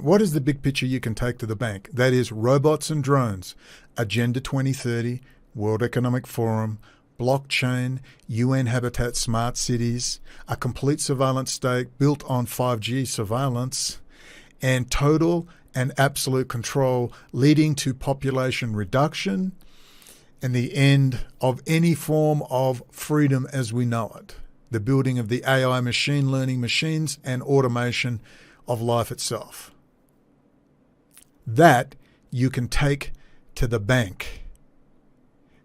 What is the big picture you can take to the bank? That is robots and drones, Agenda 2030, World Economic Forum, blockchain, UN Habitat Smart Cities, a complete surveillance state built on 5G surveillance, and total and absolute control leading to population reduction and the end of any form of freedom as we know it. The building of the AI machine learning machines and automation of life itself. That you can take to the bank.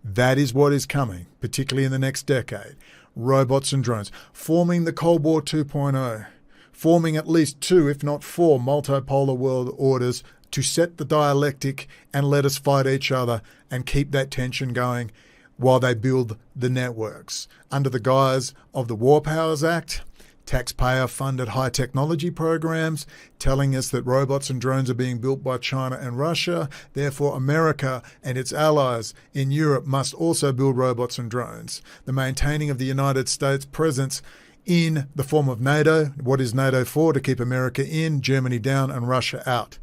That is what is coming, particularly in the next decade. Robots and drones, forming the Cold War 2.0, forming at least 2, if not 4, multipolar world orders to set the dialectic and let us fight each other and keep that tension going while they build the networks. Under the guise of the War Powers Act, taxpayer-funded high technology programs telling us that robots and drones are being built by China and Russia. Therefore, America and its allies in Europe must also build robots and drones. The maintaining of the United States presence in the form of NATO. What is NATO for? To keep America in, Germany down, and Russia out.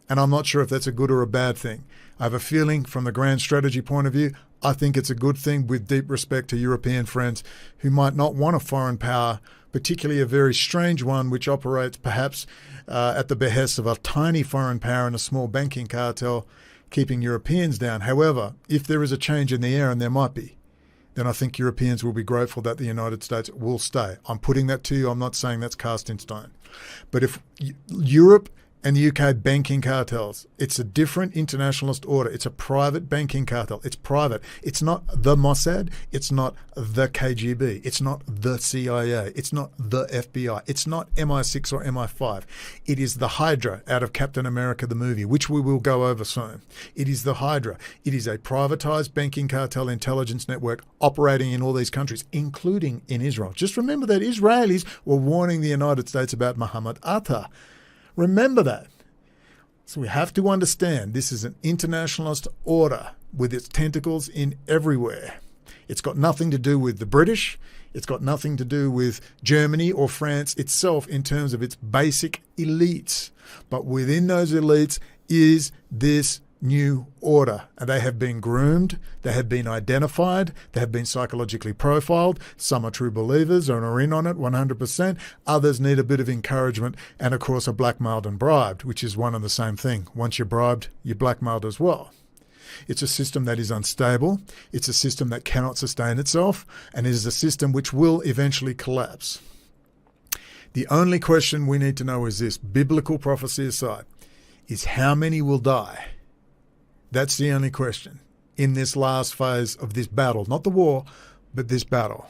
And I'm not sure if that's a good or a bad thing. I have a feeling from the grand strategy point of view, I think it's a good thing with deep respect to European friends who might not want a foreign power, particularly a very strange one which operates perhaps at the behest of a tiny foreign power and a small banking cartel keeping Europeans down. However, if there is a change in the air, and there might be, then I think Europeans will be grateful that the United States will stay. I'm putting that to you. I'm not saying that's cast in stone. But if Europe and the UK banking cartels, it's a different internationalist order. It's a private banking cartel. It's private. It's not the Mossad. It's not the KGB. It's not the CIA. It's not the FBI. It's not MI6 or MI5. It is the Hydra out of Captain America the movie, which we will go over soon. It is the Hydra. It is a privatized banking cartel intelligence network operating in all these countries, including in Israel. Just remember that Israelis were warning the United States about Muhammad Atta. Remember that. So we have to understand this is an internationalist order with its tentacles in everywhere. It's got nothing to do with the British. It's got nothing to do with Germany or France itself in terms of its basic elites. But within those elites is this new order. And they have been groomed, they have been identified, they have been psychologically profiled. Some are true believers and are in on it 100%. Others need a bit of encouragement and, of course, are blackmailed and bribed, which is one and the same thing. Once you're bribed, you're blackmailed as well. It's a system that is unstable. It's a system that cannot sustain itself, and it is a system which will eventually collapse. The only question we need to know is this, biblical prophecy aside, is how many will die? That's the only question in this last phase of this battle, not the war, but this battle.